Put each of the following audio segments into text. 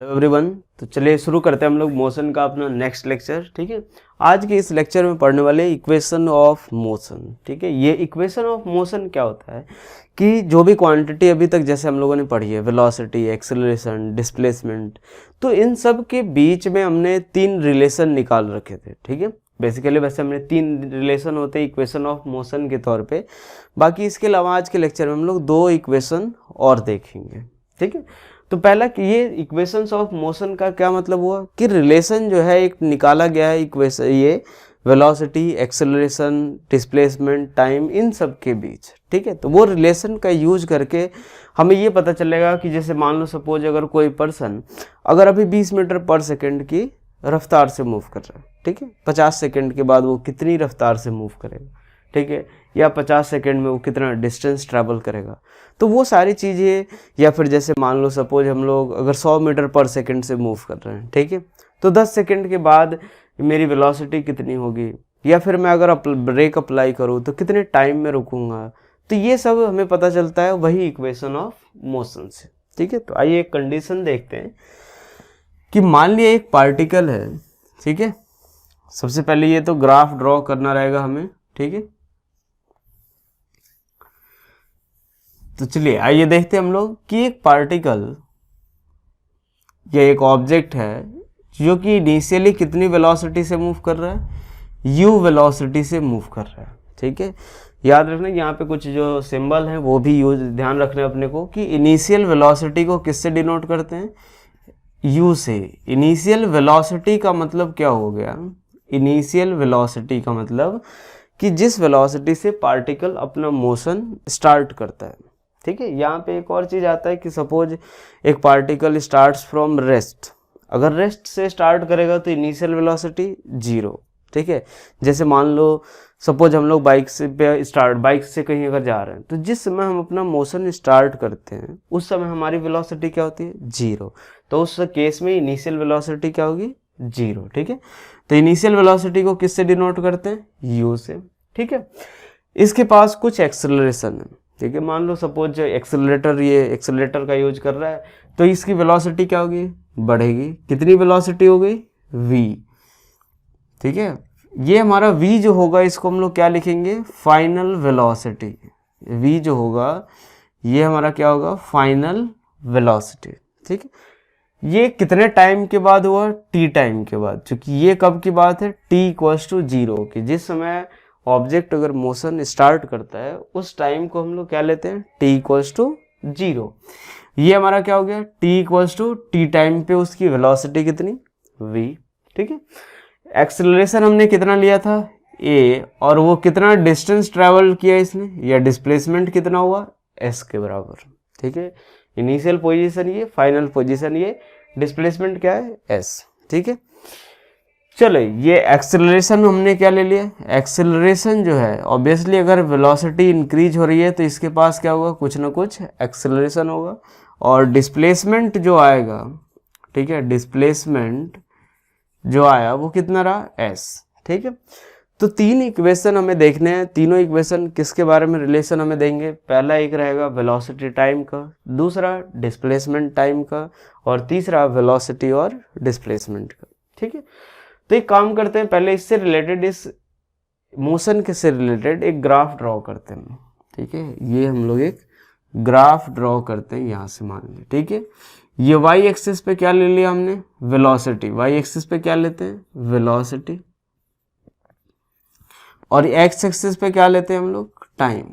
Everyone, तो चलिए शुरू करते हैं हम लोग मोशन का अपना नेक्स्ट लेक्चर। ठीक है, आज के इस लेक्चर में पढ़ने वाले इक्वेशन ऑफ मोशन। ठीक है, ये इक्वेशन ऑफ मोशन क्या होता है कि जो भी क्वांटिटी अभी तक जैसे हम लोगों ने पढ़ी है, वेलोसिटी, एक्सेलरेशन, डिस्प्लेसमेंट, तो इन सब के बीच में हमने तीन रिलेशन निकाल रखे थे। ठीक है, बेसिकली वैसे हमने तीन रिलेशन होते हैं इक्वेशन ऑफ मोशन के तौर पे। बाकी इसके अलावा आज के लेक्चर में हम लोग दो इक्वेशन और देखेंगे। ठीक है, तो पहला कि ये इक्वेशंस ऑफ मोशन का क्या मतलब हुआ कि रिलेशन जो है एक निकाला गया है इक्वेशन, ये वेलोसिटी, एक्सेलरेशन, डिस्प्लेसमेंट, टाइम, इन सब के बीच। ठीक है, तो वो रिलेशन का यूज करके हमें ये पता चलेगा कि जैसे मान लो सपोज अगर कोई पर्सन अगर अभी 20 मीटर पर सेकेंड की रफ्तार से मूव कर रहा है, ठीक है, 50 सेकेंड के बाद वो कितनी रफ्तार से मूव करेगा, ठीक है, या 50 सेकेंड में वो कितना डिस्टेंस ट्रैवल करेगा, तो वो सारी चीज़ें, या फिर जैसे मान लो सपोज हम लोग अगर 100 मीटर पर सेकेंड से मूव कर रहे हैं, ठीक है, तो 10 सेकेंड के बाद मेरी वेलोसिटी कितनी होगी, या फिर मैं अगर ब्रेक अप्लाई करूँ तो कितने टाइम में रुकूंगा, तो ये सब हमें पता चलता है वही इक्वेशन ऑफ मोशन से। ठीक है, तो आइए एक कंडीशन देखते हैं कि मान लिया एक पार्टिकल है। ठीक है, सबसे पहले ये तो ग्राफ ड्रॉ करना रहेगा हमें। ठीक है, तो चलिए आइए देखते हैं हम लोग कि एक पार्टिकल या एक ऑब्जेक्ट है जो कि इनिशियली कितनी वेलोसिटी से मूव कर रहा है, u वेलोसिटी से मूव कर रहा है। ठीक है, याद रखना यहाँ पे कुछ जो सिंबल हैं वो भी यूज ध्यान रखना है अपने को कि इनिशियल वेलोसिटी को किससे डिनोट करते हैं, u से। इनिशियल वेलोसिटी का मतलब क्या हो गया, इनिशियल वेलोसिटी का मतलब कि जिस वेलोसिटी से पार्टिकल अपना मोशन स्टार्ट करता है। ठीक है, यहाँ पे एक और चीज़ आता है कि सपोज एक पार्टिकल स्टार्ट्स फ्रॉम रेस्ट, अगर रेस्ट से स्टार्ट करेगा तो इनिशियल वेलोसिटी 0। ठीक है, जैसे मान लो सपोज हम लोग बाइक से कहीं अगर जा रहे हैं, तो जिस समय हम अपना मोशन स्टार्ट करते हैं उस समय हमारी वेलोसिटी क्या होती है, 0। तो उस केस में इनिशियल वेलोसिटी क्या होगी, 0। ठीक है, तो इनिशियल वेलोसिटी को किससे डिनोट करते हैं, u से। ठीक है, इसके पास कुछ एक्सेलरेशन है। ठीक है, मान लो सपोज एक्सेलरेटर का यूज कर रहा है, तो इसकी वेलोसिटी क्या होगी, बढ़ेगी। कितनी वेलोसिटी हो गई, v। ठीक है, ये हमारा v जो होगा इसको हम लोग क्या लिखेंगे, फाइनल वेलोसिटी। v जो होगा ये हमारा क्या होगा, फाइनल वेलोसिटी। ठीक है, ये कितने टाइम के बाद हुआ, t टाइम के बाद, क्योंकि ये कब की बात है, t इक्वल्स टू 0 की, जिस समय ऑब्जेक्ट अगर मोशन स्टार्ट करता है उस टाइम को हम लोग क्या लेते हैं, t इक्वल्स टू 0। ये हमारा क्या हो गया, t equals to t time पे उसकी वेलोसिटी कितनी, v। ठीक है, एक्सेलरेशन हमने कितना लिया था, a, और वो कितना डिस्टेंस ट्रैवल किया इसने, या डिस्प्लेसमेंट कितना हुआ, s के बराबर। ठीक है, इनिशियल पोजीशन ये, फाइनल पोजीशन ये, डिस्प्लेसमेंट क्या है, s। ठीक है, चलो ये एक्सेलरेशन हमने क्या ले लिया, एक्सेलरेशन जो है ऑब्वियसली अगर वेलोसिटी इंक्रीज हो रही है तो इसके पास क्या होगा, कुछ ना कुछ एक्सेलरेशन होगा। और डिस्प्लेसमेंट जो आएगा, ठीक है, डिस्प्लेसमेंट जो आया वो कितना रहा, s। ठीक है, तो तीन इक्वेशन हमें देखने हैं। तीनों इक्वेशन किसके बारे में रिलेशन हमें देंगे, पहला एक रहेगा वेलोसिटी टाइम का, दूसरा डिस्प्लेसमेंट टाइम का, और तीसरा वेलोसिटी और डिस्प्लेसमेंट का। ठीक है, तो एक काम करते हैं, पहले इससे रिलेटेड, इस मोशन के से रिलेटेड एक ग्राफ ड्रॉ करते हैं। ठीक है, ये हम लोग एक ग्राफ ड्रॉ करते हैं यहाँ से, मान लीजिए। ठीक है, ये y एक्सिस पे क्या ले लिया हमने, वेलोसिटी। y एक्सिस पे क्या लेते हैं, वेलोसिटी, और x एक्सिस पे क्या लेते हैं हम लोग, टाइम।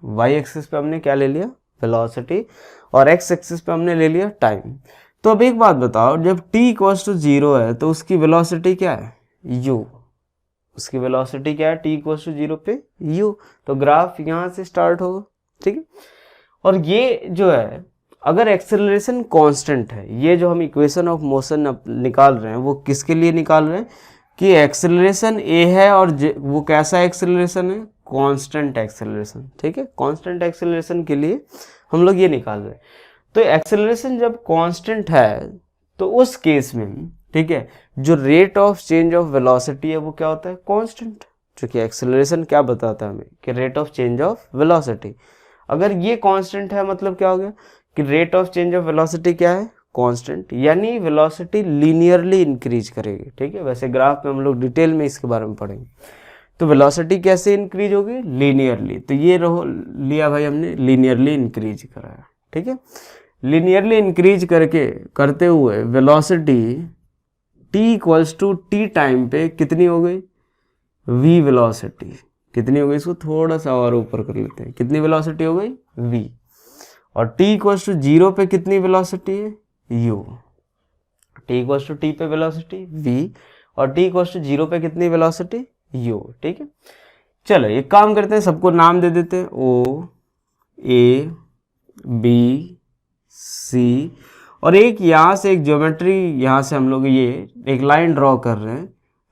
y एक्सिस पे हमने क्या ले लिया, वेलोसिटी, और x एक्सिस पे हमने ले लिया टाइम। तो अब एक बात बताओ, जब t इक्वल्स टू 0 है तो उसकी वेलोसिटी क्या है, u। उसकी वेलोसिटी क्या है, t इक्वल्स टू 0 पे u। तो ग्राफ यहाँ से स्टार्ट होगा। ठीक है, और ये जो है अगर एक्सेलरेशन कांस्टेंट है, ये जो हम इक्वेशन ऑफ मोशन निकाल रहे हैं वो किसके लिए निकाल रहे हैं कि एक्सेलरेशन a है, और वो कैसा एक्सेलरेशन है, कांस्टेंट एक्सेलरेशन। ठीक है, कांस्टेंट एक्सेलरेशन के लिए हम लोग ये निकाल रहे हैं। तो एक्सेलरेशन जब कांस्टेंट है तो उस केस में, ठीक है, जो rate of change of velocity है वो क्या होता है, कांस्टेंट। क्योंकि एक्सेलरेशन क्या बताता है हमें कि rate of change of velocity, अगर ये कांस्टेंट है मतलब क्या हो गया कि rate of change of velocity क्या है, कांस्टेंट, यानी वेलोसिटी लीनियरली इंक्रीज करेगी। ठीक है, वैसे ग्राफ में हम लोग डिटेल में इसके बारे में पढ़ेंगे। तो वेलोसिटी कैसे इंक्रीज होगी? लीनियरली। तो ये रहो लिया भाई हमने, लीनियरली इंक्रीज कराया। ठीक है, लीनियरली इंक्रीज करते हुए velocity t equals to T time पे कितनी हो गई? v वेलोसिटी कितनी हो गई? इसको थोड़ा सा और ऊपर कर लेते हैं। कितनी वेलोसिटी हो गई? v। और t इक्वल्स टू 0 पे कितनी वेलोसिटी है? u। t equals to T पे वेलोसिटी v और t इक्वल्स टू 0 पे कितनी वेलोसिटी? u। ठीक है, चलो एक काम करते हैं, सबको नाम दे देते हैं। o, a, b, c, और एक यहाँ से एक ज्योमेट्री, यहाँ से हम लोग ये एक लाइन ड्रॉ कर रहे हैं।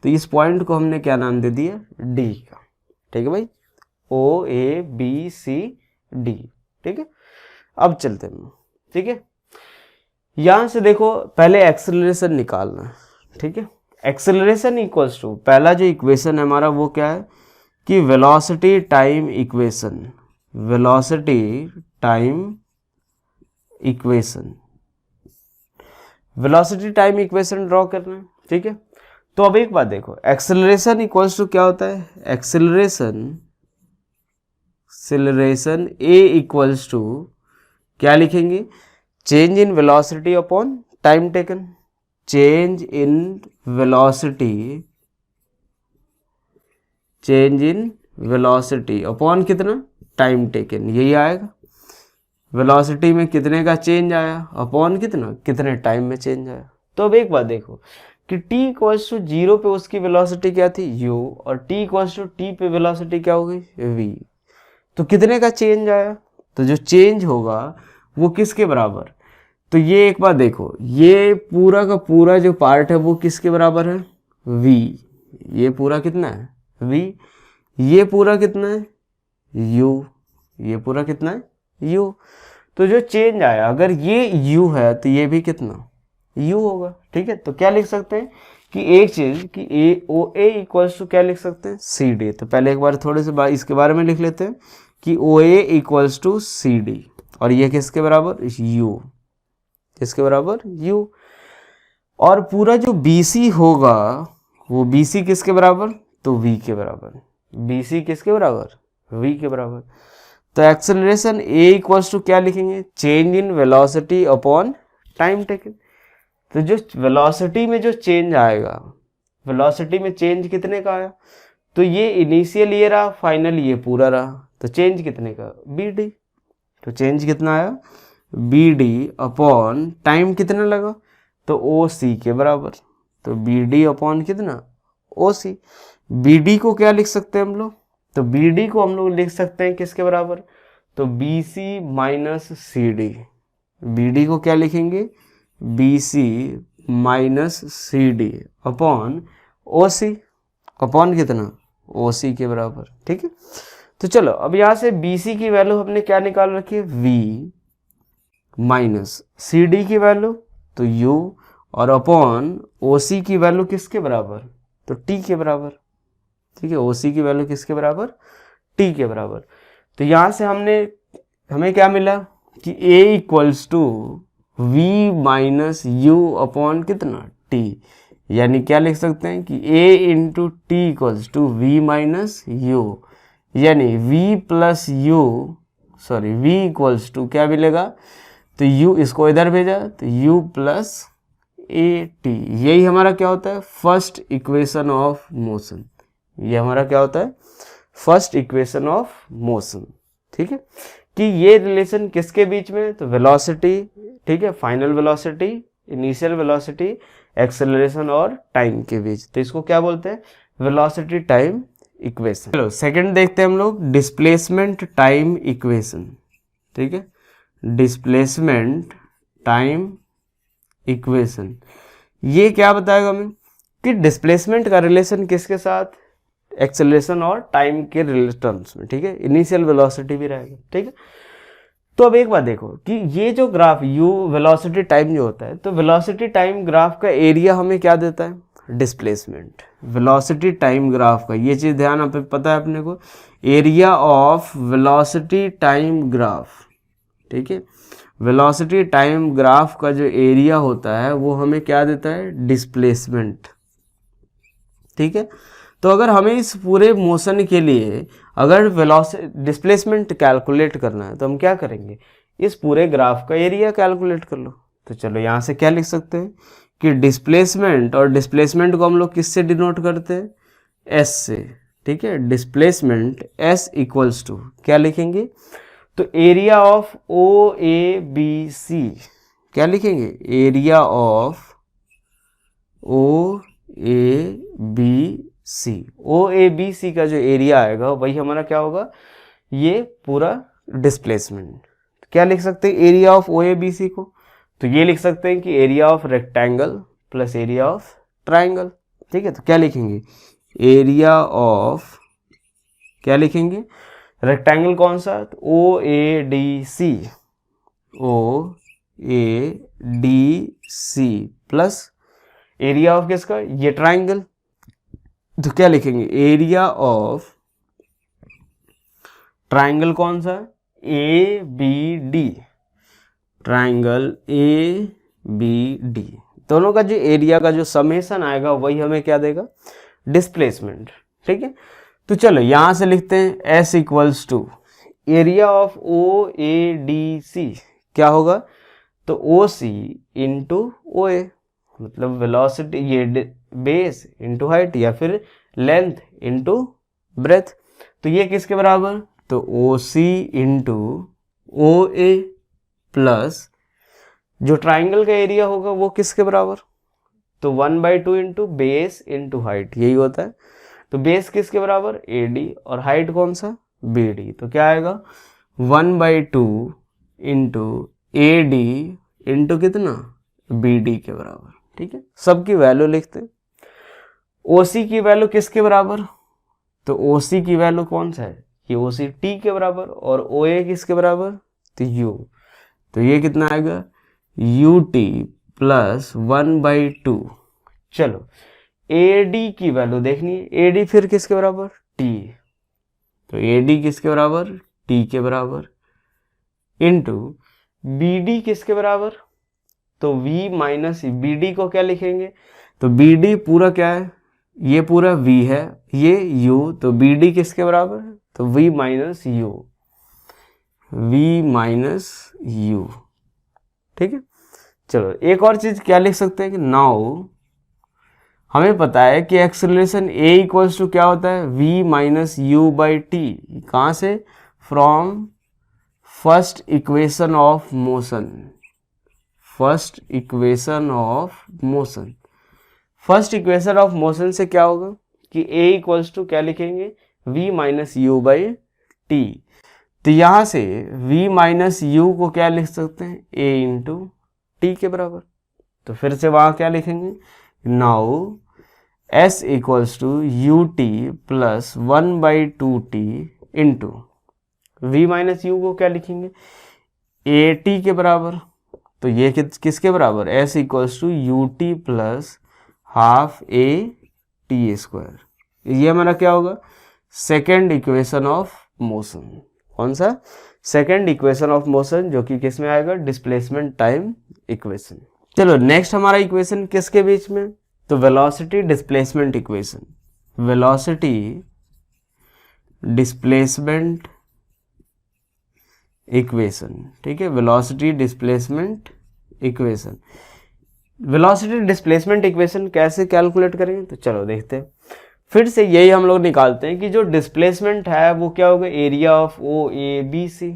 तो इस पॉइंट को हमने क्या नाम दे दिया? d का। ठीक है भाई, o, a, b, c, d। ठीक है, अब चलते हैं। ठीक है, यहाँ से देखो पहले एक्सेलरेशन निकालना है। ठीक है, एक्सेलरेशन इक्वल्स टू, पहला जो इक्वेशन है हमारा वो क्या है कि velocity time equation, velocity time equation, velocity time equation draw करना है। ठीक है, तो अब एक बात देखो, एक्सेलरेशन इक्वल्स टू क्या होता है? एक्सेलरेशन ए इक्वल्स टू क्या लिखेंगे? Change in velocity upon time taken. Change in velocity upon कितना? टाइम टेकन, यही आएगा। वेलोसिटी में कितने का चेंज आया अपॉन कितना, कितने टाइम में चेंज आया। तो अब एक बात देखो कि t इक्वल्स टू 0 पे उसकी वेलोसिटी क्या थी? u, और t इक्वल्स टू t पे वेलोसिटी क्या हो गई? v। तो कितने का चेंज आया? तो जो चेंज होगा वो किसके बराबर? तो ये एक बात देखो, ये पूरा का पूरा जो पार्ट है वो किसके बराबर है? v। ये पूरा कितना है? v। ये पूरा कितना है? u। ये पूरा कितना है? u। तो जो चेंज आया, अगर ये u है तो ये भी कितना? u होगा। ठीक है, तो क्या लिख सकते हैं कि एक चीज कि OA इक्वल्स टू क्या लिख सकते हैं? CD। तो पहले एक बार थोड़े से इसके बारे में लिख लेते हैं कि OA इक्वल्स टू CD, और ये किसके बराबर? u। किसके बराबर? u। और पूरा जो BC होगा वो BC किसके बराबर? तो v के बराबर। BC किसके बराबर? v के बराबर। तो एक्सेलरेशन a इक्वल्स टू क्या लिखेंगे? Change in velocity upon time taken. तो जो वेलोसिटी में जो चेंज आएगा, वेलोसिटी में चेंज कितने का आया? तो ये इनिशियल ये रहा, फाइनल ये पूरा रहा, तो चेंज कितने का? bd। तो चेंज कितना आया? bd अपॉन टाइम कितना लगा? तो oc के बराबर। तो bd अपॉन कितना? oc। bd को क्या लिख सकते हैं हम लोग? तो bd को हम लोग लिख सकते हैं किसके बराबर? तो bc माइनस cd। bd को क्या लिखेंगे? bc minus cd upon oc। Upon कितना? oc के बराबर। ठीक है, तो चलो अब यहाँ से bc की वैल्यू हमने क्या निकाल रखी है? v माइनस cd की वैल्यू तो u, और अपॉन oc की वैल्यू किसके बराबर? तो t के बराबर। ठीक है, OC की वैल्यू किसके बराबर? t के बराबर। तो यहाँ से हमें क्या मिला कि a equals to v minus u upon कितना? t। यानी क्या लिख सकते हैं कि a into T equals to v minus u, यानी v plus u, sorry v equals to क्या मिलेगा? तो u इसको इधर भेजा तो u प्लस at। यही हमारा क्या होता है? First equation of motion. ये हमारा क्या होता है? First equation of motion. ठीक है, कि ये रिलेशन किसके बीच में? तो वेलोसिटी, ठीक है, final velocity, initial velocity, acceleration और टाइम के बीच। तो इसको क्या बोलते हैं? Velocity time equation. चलो सेकंड देखते हैं हम लोग, डिस्प्लेसमेंट टाइम इक्वेशन। ठीक है, डिस्प्लेसमेंट टाइम इक्वेशन ये क्या बताएगा हमें कि डिस्प्लेसमेंट का रिलेशन किसके साथ? एक्सेलरेशन और टाइम के टर्म्स में। ठीक है, इनिशियल वेलोसिटी भी रहेगा। ठीक है, तो अब एक बात देखो कि ये जो ग्राफ u वेलोसिटी टाइम जो होता है, तो वेलोसिटी टाइम ग्राफ का एरिया हमें क्या देता है? डिस्प्लेसमेंट। वेलोसिटी टाइम ग्राफ का ये चीज ध्यान आप पता है अपने को, area of velocity time graph. ठीक है, वेलोसिटी टाइम ग्राफ का जो एरिया होता है वो हमें क्या देता है, डिस्प्लेसमेंट। ठीक है, तो अगर हमें इस पूरे मोशन के लिए अगर वेलोसिटी डिस्प्लेसमेंट कैलकुलेट करना है तो हम क्या करेंगे, इस पूरे ग्राफ का एरिया कैलकुलेट कर लो। तो चलो यहाँ से क्या लिख सकते हैं कि डिस्प्लेसमेंट, और डिस्प्लेसमेंट को हम लोग किससे डिनोट करते हैं, एस से। ठीक है, डिस्प्लेसमेंट एस इक्वल्स टू क्या लिखेंगे, तो area of O A B C, क्या लिखेंगे, area of O A B C. O A B C का जो एरिया आएगा वही हमारा क्या होगा, ये पूरा डिस्प्लेसमेंट। क्या लिख सकते हैं area of O A B C को, तो ये लिख सकते हैं कि area of rectangle plus area of triangle. ठीक है, तो क्या लिखेंगे, एरिया ऑफ, क्या लिखेंगे, रेक्टेंगल कौन सा, तो O A D C, O A D C plus area of किसका, ये ट्राइंगल, तो क्या लिखेंगे, एरिया ऑफ ट्राइंगल कौन सा, A B D, triangle A B D, दोनों का जो एरिया का जो समेशन आएगा वही हमें क्या देगा, डिस्प्लेसमेंट। ठीक है, तो चलो यहां से लिखते हैं S equals to area of O A D C, क्या होगा, तो ओ सी इंटू ओ ए, मतलब वेलोसिटी, ये बेस इंटू हाइट या फिर लेंथ इंटू ब्रेथ, तो ये किसके बराबर, तो ओ सी इंटू ओ ए प्लस जो ट्राइंगल का एरिया होगा वो किसके बराबर, तो 1/2 इंटू बेस इंटू हाइट, यही होता है। तो बेस किसके बराबर, ए डी, और हाइट कौन सा, बी डी, तो क्या आएगा 1/2 इंटू ए डी इंटू कितना, बी डी के बराबर। ठीक है, सबकी वैल्यू लिखते हैं। ओ सी की वैल्यू किसके बराबर, तो ओ सी की वैल्यू कौन सा है, ये ओ सी टी के बराबर, और ओ ए किसके बराबर, तो यू, तो ये कितना आएगा, यू टी प्लस 1/2। चलो ए डी की वैल्यू देखनी है, ए डी फिर किसके बराबर, टी, तो ए डी किसके बराबर, टी के बराबर, इंटू बी डी किसके बराबर, तो v माइनस बी डी को क्या लिखेंगे, तो बी डी पूरा क्या है, ये पूरा v है, ये u, तो बी डी किसके बराबर है, तो v minus you, v minus you. ठीक है, चलो एक और चीज क्या लिख सकते हैं कि नाउ हमें पता है कि एक्सेलरेशन a इक्वल्स टू क्या होता है, v minus U by T, कहाँ से, from first equation of motion, first equation of motion. First equation of motion से क्या होगा कि a इक्वल्स टू क्या लिखेंगे, v minus U by T, तो यहां से v माइनस यू को क्या लिख सकते हैं, a इंटू टी के बराबर। तो फिर से वहां क्या लिखेंगे, now s equals to U T plus 1/2 T into v minus U को क्या लिखेंगे, ए टी के बराबर, तो ये किसके बराबर, s equals to U T plus half A T square. ये हमारा क्या होगा, सेकेंड इक्वेशन ऑफ मोशन। कौन सा, सेकेंड इक्वेशन ऑफ मोशन, जो कि किस में आएगा, डिस्प्लेसमेंट टाइम इक्वेशन। चलो नेक्स्ट हमारा इक्वेशन किसके बीच में, तो velocity displacement equation, velocity displacement equation. ठीक है, velocity displacement equation, velocity displacement equation कैसे कैलकुलेट करेंगे, तो चलो देखते हैं। फिर से यही हम लोग निकालते हैं कि जो डिस्प्लेसमेंट है वो क्या होगा, area of O A B C.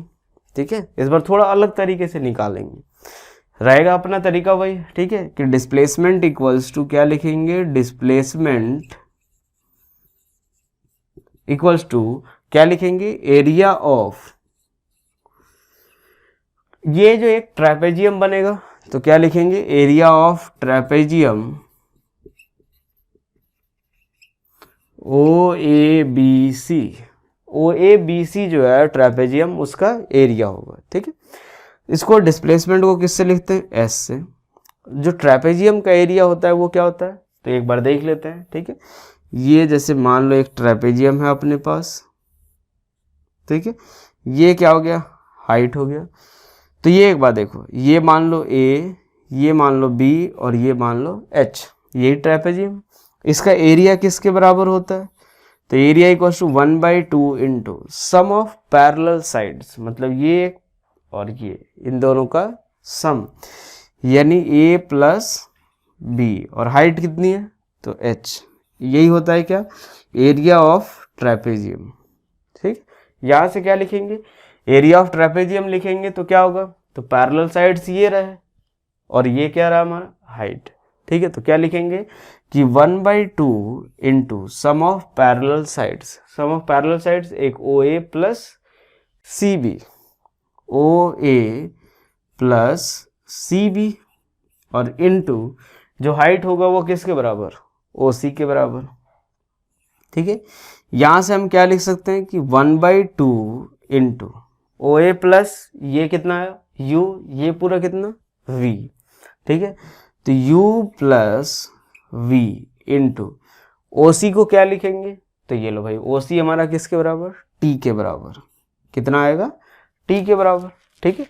ठीक है, इस बार थोड़ा अलग तरीके से निकालेंगे, रहेगा अपना तरीका वही। ठीक है, कि डिस्प्लेसमेंट इक्वल्स टू क्या लिखेंगे, डिस्प्लेसमेंट इक्वल्स टू क्या लिखेंगे, एरिया ऑफ, ये जो एक ट्रेपेजियम बनेगा तो क्या लिखेंगे, area of trapezium O A B C, O A B C जो है ट्रेपेजियम उसका एरिया होगा। ठीक है, इसको डिस्प्लेसमेंट को किससे लिखते हैं, एस से। जो ट्रेपेजियम का एरिया होता है वो क्या होता है, तो एक बार देख लेते हैं। ठीक है, ये जैसे मान लो एक ट्रेपेजियम है अपने पास, ठीक है, ये क्या हो गया, हाइट हो गया। तो ये एक बात देखो, ये मान लो ए, ये मान लो बी और ये मान लो एच, यही ट्रेपेजियम। इसका एरिया किसके बराबर होता है? तो area equals to 1/2 into sum of parallel sides, मतलब ये और ये इन दोनों का सम, यानी ए प्लस बी, और हाइट कितनी है? तो एच। यही होता है क्या? Area of trapezium. ठीक, यहां से क्या लिखेंगे? एरिया ऑफ ट्रेपेजियम लिखेंगे तो क्या होगा? तो पैरेलल साइड्स ये रहे और ये क्या रहा हमारा? हाइट। ठीक है, तो क्या लिखेंगे कि 1/2 into sum of parallel sides. Sum of parallel sides एक O A plus C B, O A plus C B, और इंटू जो हाइट होगा वो किसके बराबर? ओ सी के बराबर। ठीक है, यहां से हम क्या लिख सकते हैं कि 1/2 इंटू ओ ए प्लस ये कितना है? यू, ये पूरा कितना? वी। ठीक है, तो u plus we into O C को क्या लिखेंगे? तो ये लो भाई, ओ सी हमारा किसके बराबर? t के बराबर। कितना आएगा? t के बराबर। ठीक है,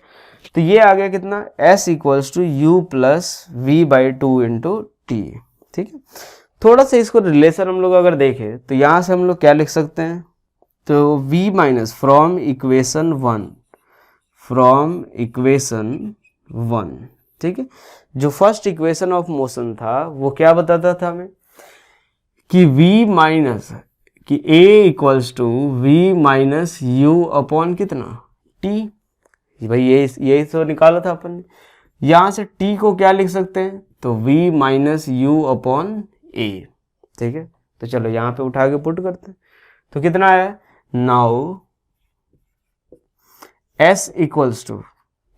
तो ये आ गया कितना? s equals to U plus V by 2 into T. ठीक है, थोड़ा सा इसको रिलेशन हम लोग अगर देखें तो यहाँ से हम लोग क्या लिख सकते हैं? तो v minus from equation 1, from equation 1। ठीक है, जो फर्स्ट इक्वेशन ऑफ मोशन था वो क्या बताता था हमें? कि v माइनस कि a equals to V minus U upon कितना? t। भाई यही तो निकाला था अपन ने। यहाँ से t को क्या लिख सकते हैं? तो v minus U upon a। ठीक है, तो चलो यहाँ पे उठा के पुट करते हैं, तो कितना आया? नाउ s इक्वल्स टू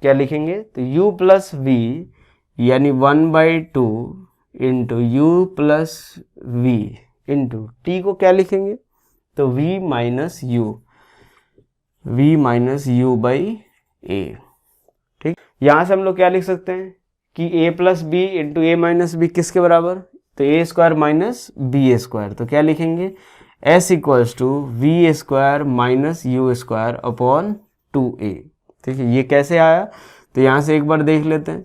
क्या लिखेंगे? तो u प्लस वी, यानी 1/2 into U plus we into T को क्या लिखेंगे? तो v minus U by A. ठीक, यहां से हम लोग क्या लिख सकते हैं कि a plus B into A minus B किसके बराबर? तो A square minus B square. तो क्या लिखेंगे? s equals to V square minus U square upon 2a। ठीक है, ये कैसे आया? तो यहाँ से एक बार देख लेते हैं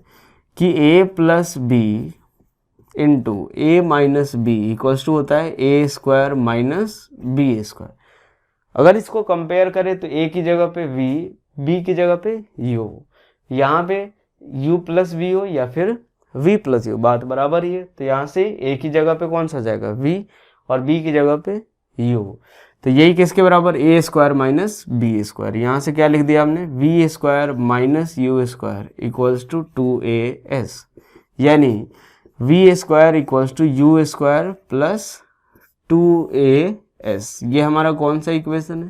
कि a plus B into A minus B equals to होता है A square minus B square. अगर इसको कंपेयर करें तो a की जगह पे v, b की जगह पे u, यहाँ पे u प्लस v हो या फिर v प्लस u, बात बराबर ही है। तो यहाँ से a की जगह पे कौन सा जाएगा? v, और b की जगह पे u। तो यही किसके बराबर? A square minus B square. यहाँ से क्या लिख दिया हमने? V square minus U square equals to 2as, यानी V square equals to U square plus 2as। ये हमारा कौन सा इक्वेशन है?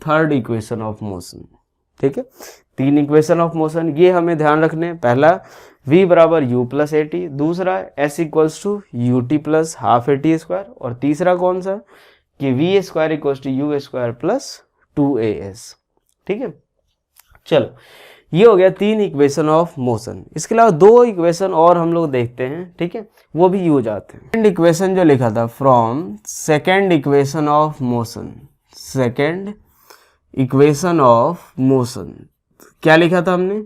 Third equation of motion. ठीक है, 3 इक्वेशन ऑफ मोशन ये हमें ध्यान रखने। पहला v बराबर u प्लस ए टी, दूसरा s equals to U T plus half A T square, और तीसरा कौन सा? कि V square equals to U square plus 2as। ठीक है, चलो ये हो गया 3 इक्वेशन ऑफ मोशन। इसके अलावा 2 इक्वेशन और हम लोग देखते हैं। ठीक है, वो भी यूज आते हैं। सेकेंड इक्वेशन जो लिखा था, from second equation of motion, second equation of motion क्या लिखा था हमने?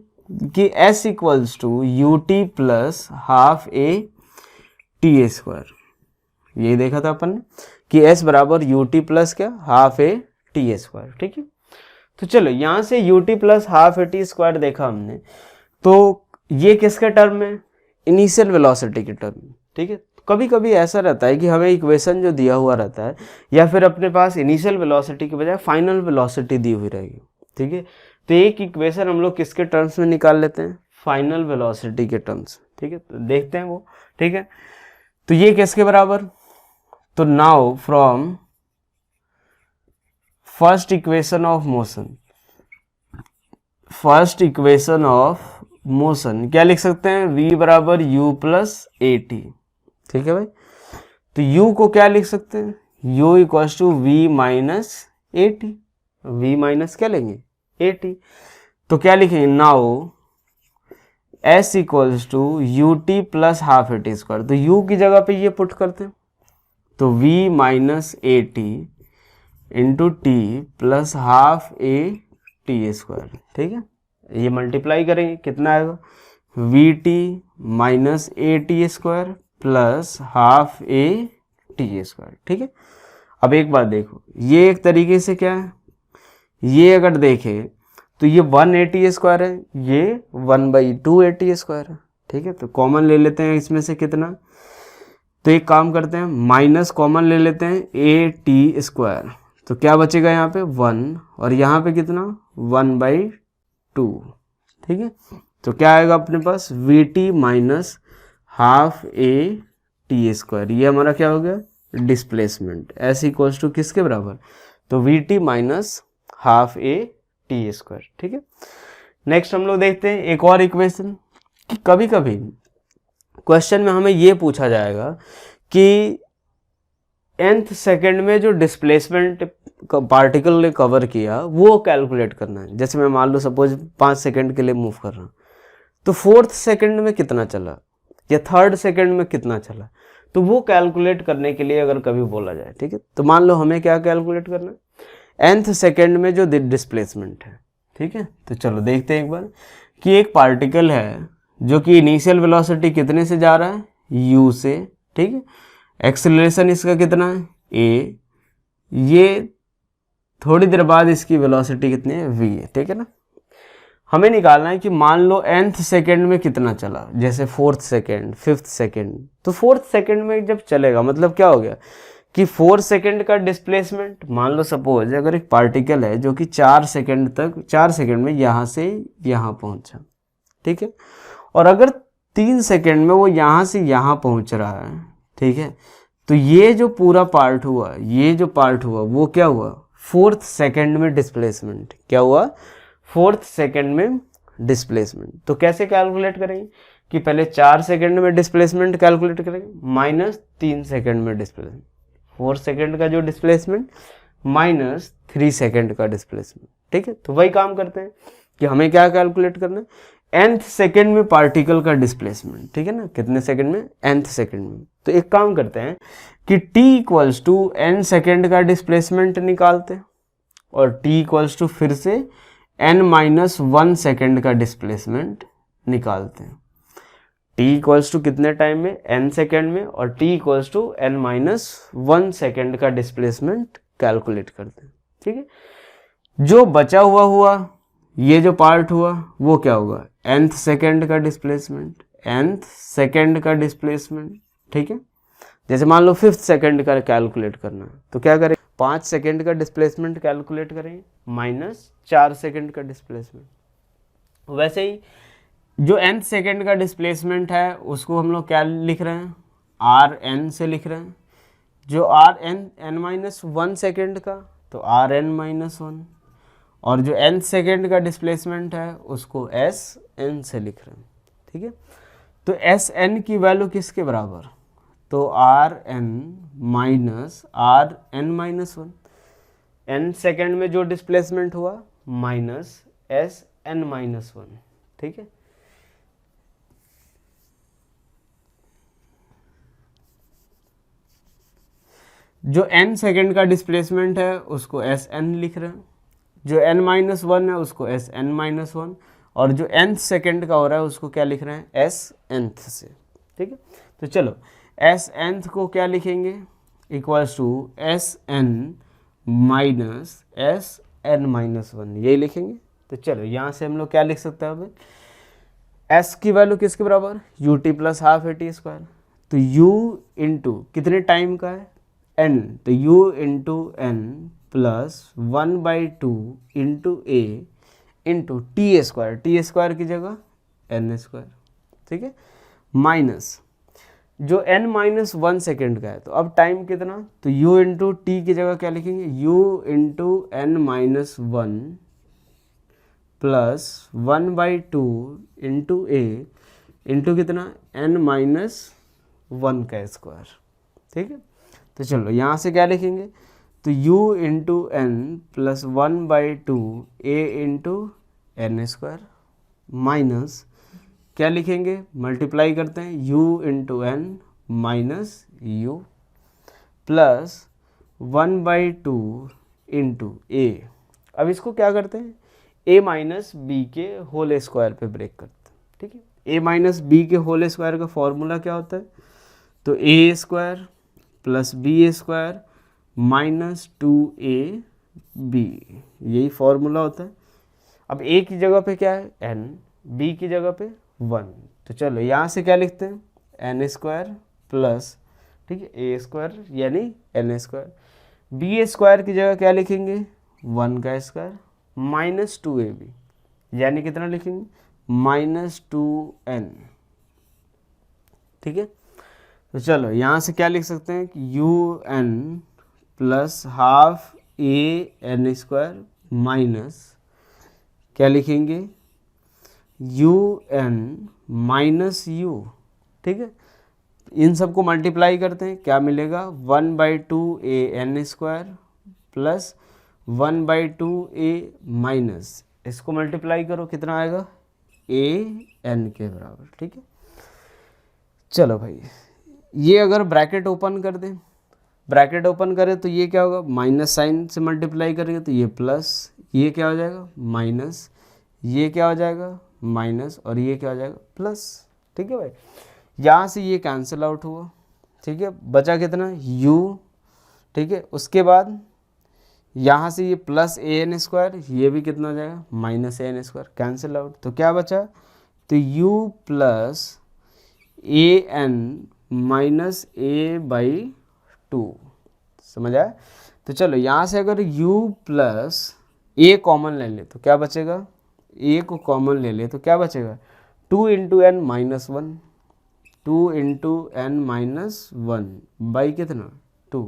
कि s equals to U T plus half A T square. यही देखा था अपन ने कि s बराबर यू टी प्लस क्या? Half A T square. ठीक है, तो चलो यहाँ से U T plus half A T square देखा हमने, तो ये किसके टर्म में? इनिशियल वेलोसिटी के टर्म में। ठीक है, कभी कभी ऐसा रहता है कि हमें इक्वेशन जो दिया हुआ रहता है या फिर अपने पास इनिशियल वेलोसिटी के बजाय फाइनल वेलोसिटी दी हुई रहेगी। ठीक है, तो एक इक्वेशन हम लोग किसके टर्म्स में निकाल लेते हैं? फाइनल वेलोसिटी के टर्म्स। ठीक है, तो देखते हैं वो। ठीक है, तो ये किसके बराबर? तो now from first equation of motion, first equation of motion क्या लिख सकते हैं? v बराबर u प्लस ए टी। ठीक है भाई, तो u को क्या लिख सकते हैं? u equals to V minus A T, V minus क्या लेंगे? A T. तो क्या लिखेंगे? Now s equals to U T plus half A T square. तो u की जगह पे ये पुट करते हैं, तो v minus A T into T plus half A T square. ठीक है, ये मल्टीप्लाई करेंगे कितना आएगा, we t minus A T square plus half A T square. ठीक है, अब एक बात देखो, ये एक तरीके से क्या है, ये अगर देखें तो ये 180 स्क्वायर है, ये 1/280 स्क्वायर है। ठीक है, तो कॉमन ले लेते हैं इसमें से कितना, तो एक काम करते हैं माइनस कॉमन ले लेते हैं ए टी स्क्वायर, तो क्या बचेगा यहाँ पे 1 और यहाँ पे कितना 1/2। ठीक है, तो क्या आएगा अपने पास v t minus half A T square, ये हमारा क्या हो गया डिस्प्लेसमेंट, एस इक्वल्स टू किसके बराबर, तो we t minus half A T square. ठीक है, नेक्स्ट हम लोग देखते हैं एक और इक्वेशन कि कभी कभी क्वेश्चन में हमें ये पूछा जाएगा कि nth सेकंड में जो डिस्प्लेसमेंट पार्टिकल ने कवर किया वो कैलकुलेट करना है। जैसे मैं मान लो सपोज 5 सेकंड के लिए मूव कर रहा हूँ, तो 4th सेकंड में कितना चला या 3rd सेकंड में कितना चला, तो वो कैलकुलेट करने के लिए अगर कभी बोला जाए, ठीक है, तो मान लो हमें क्या कैलकुलेट करना है, nth सेकंड में जो डिस्प्लेसमेंट है। ठीक है, तो चलो देखते हैं एक बार कि एक पार्टिकल है जो कि इनिशियल वेलोसिटी कितने से जा रहा है, u से। ठीक है, एक्सेलरेशन इसका कितना है a, ये थोड़ी देर बाद इसकी वेलोसिटी कितनी है v है। ठीक है ना, हमें निकालना है कि मान लो nth सेकंड में कितना चला, जैसे 4th सेकंड 5th सेकंड, तो 4th सेकंड में जब चलेगा मतलब क्या हो गया कि 4 सेकंड का डिस्प्लेसमेंट, मान लो सपोज अगर एक पार्टिकल है जो कि 4 सेकंड में यहाँ से यहाँ पहुँचा। ठीक है, और अगर 3 सेकंड में वो यहाँ से यहाँ पहुँच रहा है, ठीक है, तो ये जो पूरा पार्ट हुआ, ये जो पार्ट हुआ वो क्या हुआ 4th सेकंड में डिस्प्लेसमेंट, क्या हुआ 4th सेकंड में डिस्प्लेसमेंट। तो कैसे कैलकुलेट करेंगे कि पहले 4 सेकंड में डिस्प्लेसमेंट कैलकुलेट करेंगे माइनस 3 सेकंड में डिस्प्लेसमेंट, 4 सेकंड का जो डिस्प्लेसमेंट माइनस 3 सेकंड का डिस्प्लेसमेंट। ठीक है, तो वही काम करते हैं कि हमें क्या कैलकुलेट करना है, nth सेकंड में पार्टिकल का डिस्प्लेसमेंट। ठीक है ना, कितने सेकंड में, nth सेकंड में। तो एक काम करते हैं कि t equals to n second का डिस्प्लेसमेंट निकालते हैं और t इक्वल्स टू फिर से n-1 सेकंड का डिस्प्लेसमेंट निकालते हैं। t इक्वल्स टू कितने टाइम में, n सेकंड में, और t equals to n-1 second का डिस्प्लेसमेंट कैलकुलेट करते हैं। ठीक है, जो बचा हुआ ये जो पार्ट हुआ वो क्या होगा, nth सेकंड का डिस्प्लेसमेंट, nth सेकंड का डिस्प्लेसमेंट। ठीक है, जैसे मान लो 5th सेकंड का कैलकुलेट करना है तो क्या करें, 5 सेकंड का डिस्प्लेसमेंट कैलकुलेट करेंगे माइनस 4 सेकंड का डिस्प्लेसमेंट। वैसे ही जो nth सेकंड का डिस्प्लेसमेंट है उसको हम लोग क्या लिख रहे हैं, आर एन से लिख रहे हैं। जो आर एन n-1 सेकंड का तो आर n-1, और जो nth सेकेंड का डिस्प्लेसमेंट है उसको एस एन से लिख रहे हैं। ठीक है, तो एस एन की वैल्यू किसके बराबर, तो R N minus R n-1, n second में जो डिस्प्लेसमेंट हुआ माइनस एस n-1। ठीक है, जो n सेकेंड का डिस्प्लेसमेंट है उसको एस एन लिख रहे हैं, जो n-1 है उसको एस n-1, और जो nth सेकंड का हो रहा है उसको क्या लिख रहे हैं, एस nth से। ठीक है, तो चलो एस nth को क्या लिखेंगे, equals to S N minus S n-1, यही लिखेंगे। तो चलो यहाँ से हम लोग क्या लिख सकते हैं, एस की वैल्यू किसके बराबर, U T plus half A T square, तो u इंटू कितने टाइम का है n, तो u into n plus 1/2 into a into t square की जगह n स्क्वायर। ठीक है, माइनस जो n-1 सेकेंड का है, तो अब टाइम कितना, तो u इंटू टी की जगह क्या लिखेंगे, u इंटू n-1 प्लस 1/2 इंटू ए इंटू कितना n-1 का स्क्वायर। ठीक है, तो चलो यहाँ से क्या लिखेंगे, तो u into n plus 1/2 a into n square minus क्या लिखेंगे, मल्टीप्लाई करते हैं u into N minus u plus 1/2 into a. अब इसको क्या करते हैं, a माइनस बी के होल स्क्वायर पे ब्रेक करते हैं, ठीक है। a माइनस बी के होल स्क्वायर का फॉर्मूला क्या होता है, तो a square plus b square minus 2ab, यही फॉर्मूला होता है। अब a की जगह पे क्या है n, b की जगह पे 1, तो चलो यहाँ से क्या लिखते हैं n स्क्वायर प्लस, ठीक है, a स्क्वायर यानी n स्क्वायर, b स्क्वायर की जगह क्या लिखेंगे 1 का स्क्वायर माइनस 2ab, यानी कितना लिखेंगे माइनस 2n, ठीक है। तो चलो यहाँ से क्या लिख सकते हैं कि un plus half a n square minus क्या लिखेंगे un माइनस u, ठीक है। इन सबको मल्टीप्लाई करते हैं, क्या मिलेगा 1/2 a n square plus 1/2a minus, इसको मल्टीप्लाई करो कितना आएगा a n के बराबर, ठीक है। चलो भाई ये अगर ब्रैकेट ओपन कर दें, ब्रैकेट ओपन करें तो ये क्या होगा, माइनस साइन से मल्टीप्लाई करेंगे तो ये प्लस, ये क्या हो जाएगा माइनस, ये क्या हो जाएगा माइनस, और ये क्या हो जाएगा प्लस, ठीक है भाई। यहाँ से ये कैंसिल आउट हुआ, ठीक है, बचा कितना u, ठीक है। उसके बाद यहाँ से ये प्लस ए एन स्क्वायर, ये भी कितना हो जाएगा minus A N square, cancel out, तो क्या बचा, तो u plus A N minus a/2, समझ आया। तो चलो यहाँ से अगर u प्लस a कॉमन ले ले तो क्या बचेगा, a को कॉमन ले ले तो क्या बचेगा 2 into N minus 1, 2 into N minus 1 by कितना 2,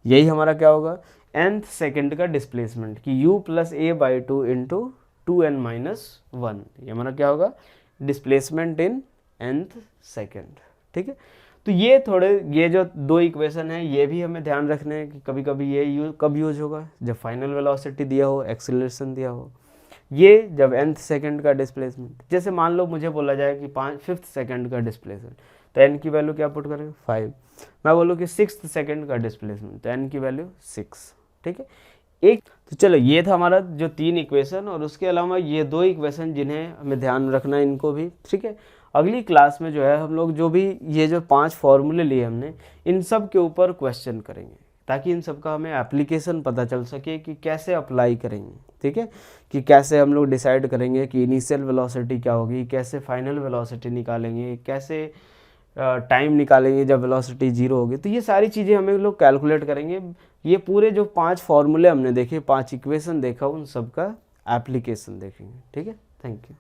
यही हमारा क्या होगा nth सेकेंड का डिस्प्लेसमेंट कि u plus a/2 into 2n minus 1, ये हमारा क्या होगा डिस्प्लेसमेंट इन nth सेकेंड, ठीक है। तो ये थोड़े ये जो दो इक्वेशन है ये भी हमें ध्यान रखने हैं कि कभी कभी ये कब यूज होगा, जब फाइनल वेलोसिटी दिया हो, एक्सीलरेशन दिया हो, ये जब nth सेकेंड का डिस्प्लेसमेंट, जैसे मान लो मुझे बोला जाए कि 5th सेकेंड का डिस्प्लेसमेंट, तो n की वैल्यू क्या पुट करेंगे 5, मैं बोलूँ कि 6th सेकेंड का डिस्प्लेसमेंट, तो n की वैल्यू 6, ठीक है। एक तो चलो ये था हमारा जो 3 इक्वेशन, और उसके अलावा ये 2 इक्वेशन जिन्हें हमें ध्यान रखना है इनको भी, ठीक है। अगली क्लास में जो है हम लोग जो भी ये जो 5 फॉर्मूले लिए हमने, इन सब के ऊपर क्वेश्चन करेंगे ताकि इन सब का हमें एप्लीकेशन पता चल सके कि कैसे अप्लाई करेंगे, ठीक है, कि कैसे हम लोग डिसाइड करेंगे कि इनिशियल वेलोसिटी क्या होगी, कैसे फाइनल वेलोसिटी निकालेंगे, कैसे टाइम निकालेंगे जब वेलोसिटी 0 होगी। तो ये सारी चीज़ें हमें लोग कैलकुलेट करेंगे। ये पूरे जो 5 फॉर्मूले हमने देखे, 5 इक्वेशन देखा, उन सब का एप्लीकेशन देखेंगे, ठीक है। Thank you.